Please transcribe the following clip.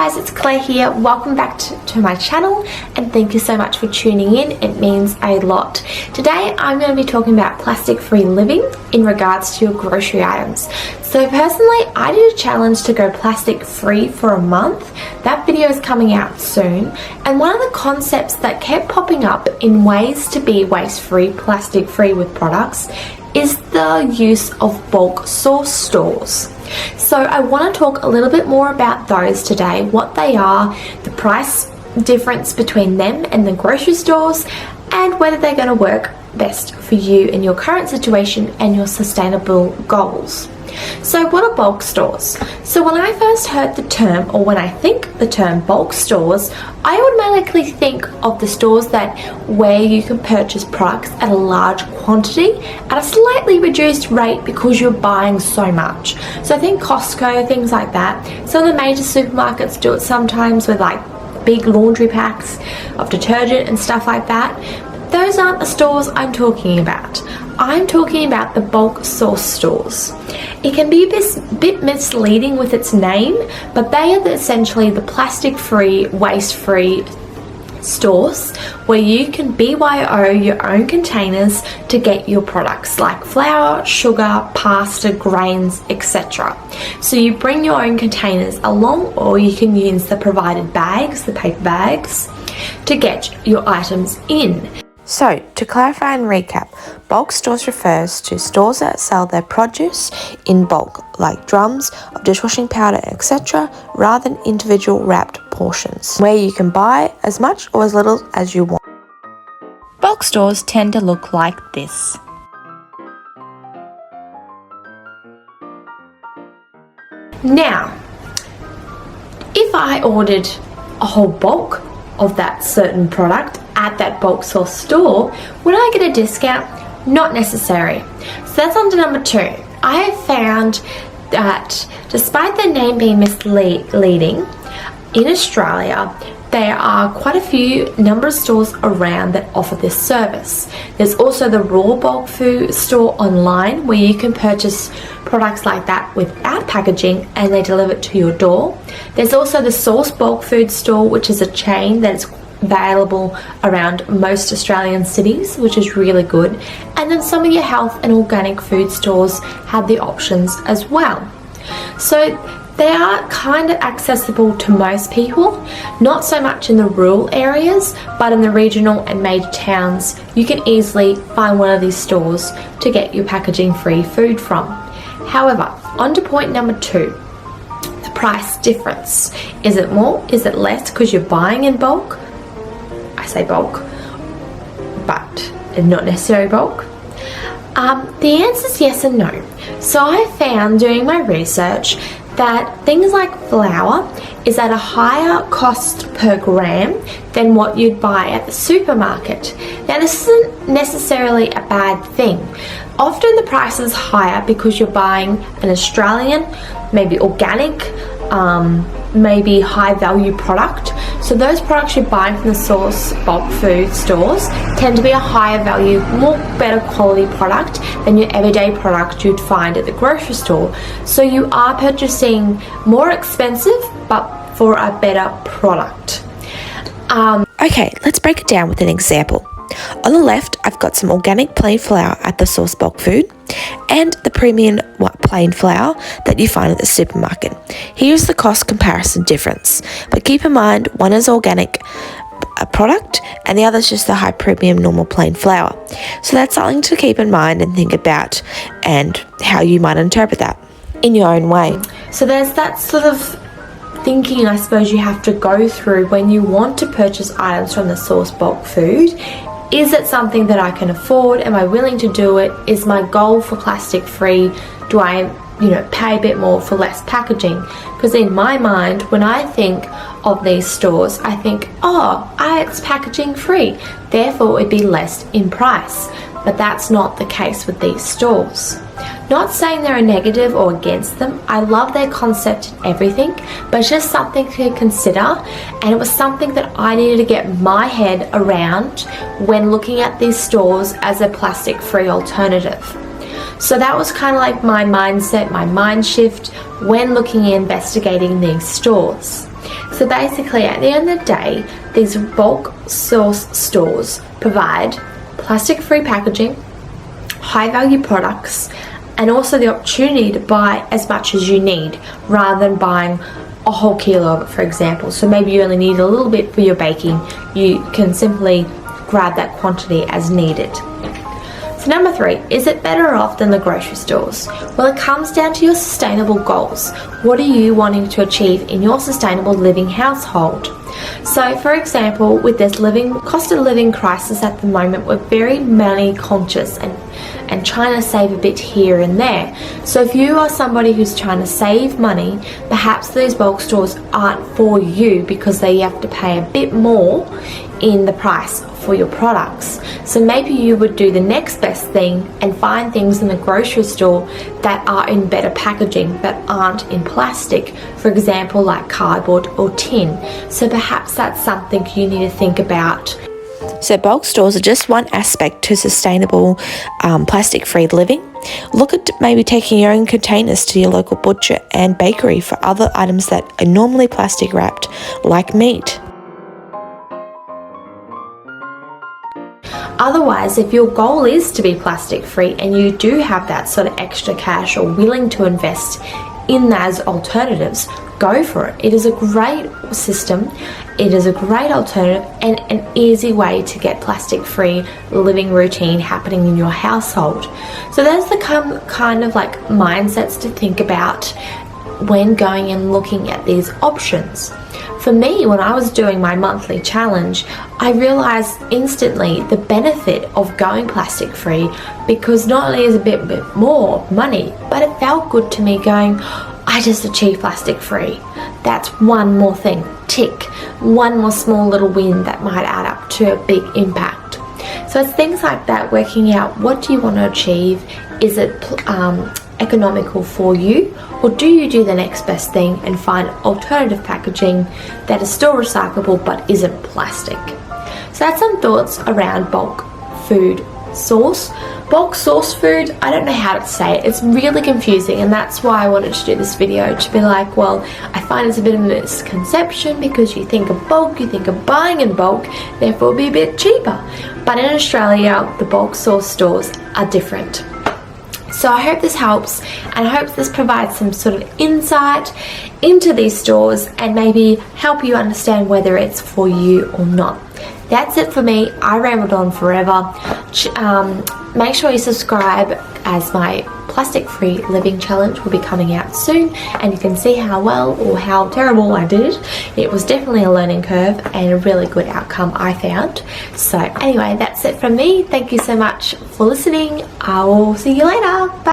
guys, it's Claire here. Welcome back to my channel and thank you so much for tuning in. It means a lot. Today I'm going to be talking about plastic-free living in regards to your grocery items. So personally, I did a challenge to go plastic-free for a month. That video is coming out soon, and one of the concepts that kept popping up in ways to be waste-free, plastic-free with products is the use of bulk source stores. So I want to talk a little bit more about those today, what they are, the price difference between them and the grocery stores, and whether they're going to work best for you in your current situation and your sustainable goals. So what are bulk stores? So when I first heard the term, or when I think the term bulk stores, I automatically think of the stores where you can purchase products at a large quantity at a slightly reduced rate because you're buying so much. So I think Costco, things like that. Some of the major supermarkets do it sometimes with like big laundry packs of detergent and stuff like that. Those aren't the stores I'm talking about. I'm talking about the bulk source stores. It can be a bit misleading with its name, but they are essentially the plastic-free, waste-free stores where you can BYO your own containers to get your products like flour, sugar, pasta, grains, etc. So you bring your own containers along, or you can use the provided bags, the paper bags, to get your items in. So, to clarify and recap, bulk stores refers to stores that sell their produce in bulk, like drums of dishwashing powder, etc., rather than individual wrapped portions, where you can buy as much or as little as you want. Bulk stores tend to look like this. Now, if I ordered a whole bulk of that certain product at that bulk source store, would I get a discount? Not necessary. So that's on to number 2. I have found that despite the name being misleading, in Australia there are quite a few number of stores around that offer this service. There's also the raw bulk food store online where you can purchase products like that without packaging and they deliver it to your door. There's also the Source bulk food store, which is a chain that's available around most Australian cities, which is really good. And then some of your health and organic food stores have the options as well. So they are kind of accessible to most people, not so much in the rural areas, but in the regional and major towns, you can easily find one of these stores to get your packaging-free food from. However, on to point number 2, the price difference. Is it more? Is it less because you're buying in bulk? I say bulk, but not necessarily bulk. The answer is yes and no. So I found doing my research that things like flour is at a higher cost per gram than what you'd buy at the supermarket. Now this isn't necessarily a bad thing. Often the price is higher because you're buying an Australian, maybe organic, maybe high value product. So those products you're buying from the Source bulk food stores tend to be a higher value, better quality product than your everyday product you'd find at the grocery store. So you are purchasing more expensive but for a better product. Okay, let's break it down with an example. On the left, I've got some organic plain flour at the Source bulk food and the premium plain flour that you find at the supermarket. Here's the cost comparison difference, but keep in mind one is organic product and the other is just the high premium normal plain flour. So that's something to keep in mind and think about, and how you might interpret that in your own way. So there's that sort of thinking, I suppose, you have to go through when you want to purchase items from the Source bulk food. Is it something that I can afford? Am I willing to do it? Is my goal for plastic free? Do I, pay a bit more for less packaging? Because in my mind, when I think of these stores, I think, it's packaging free, therefore it'd be less in price. But that's not the case with these stores. Not saying they're a negative or against them. I love their concept and everything, but it's just something to consider, and it was something that I needed to get my head around when looking at these stores as a plastic-free alternative. So that was kind of like my mindset, my mind shift when looking at investigating these stores. So basically, at the end of the day, these bulk source stores provide plastic-free packaging, high-value products, and also the opportunity to buy as much as you need rather than buying a whole kilo of it, for example. So maybe you only need a little bit for your baking. You can simply grab that quantity as needed. So number 3, is it better off than the grocery stores? Well, it comes down to your sustainable goals. What are you wanting to achieve in your sustainable living household? So for example, with this cost of living crisis at the moment, we're very money conscious and trying to save a bit here and there. So if you are somebody who's trying to save money, perhaps these bulk stores aren't for you because they have to pay a bit more in the price for your products. So maybe you would do the next best thing and find things in the grocery store that are in better packaging, that aren't in plastic, for example like cardboard or tin. So perhaps that's something you need to think about. So bulk stores are just one aspect to sustainable plastic-free living. Look at maybe taking your own containers to your local butcher and bakery for other items that are normally plastic wrapped, like meat. Otherwise, if your goal is to be plastic free and you do have that sort of extra cash or willing to invest in those alternatives, go for it. It is a great system, it is a great alternative and an easy way to get plastic free living routine happening in your household. So there's the kind of like mindsets to think about when going and looking at these options. For me, when I was doing my monthly challenge, I realized instantly the benefit of going plastic free, because not only is it a bit more money, but it felt good to me going, I just achieved plastic free. That's one more thing, tick, one more small little win that might add up to a big impact. So it's things like that, working out what do you want to achieve, is it economical for you, or do you do the next best thing and find alternative packaging that is still recyclable but isn't plastic. So that's some thoughts around bulk food source. Bulk source food, I don't know how to say it. It's really confusing, and that's why I wanted to do this video, to be like, well, I find it's a bit of a misconception because you think of bulk, you think of buying in bulk, therefore it'll be a bit cheaper. But in Australia, the bulk source stores are different. So I hope this helps, and I hope this provides some sort of insight into these stores and maybe help you understand whether it's for you or not. That's it for me. I rambled on forever. Make sure you subscribe, as my plastic-free living challenge will be coming out soon, and you can see how well or how terrible I did. It was definitely a learning curve and a really good outcome, I found. So anyway, that's it from me. Thank you so much for listening. I will see you later. Bye.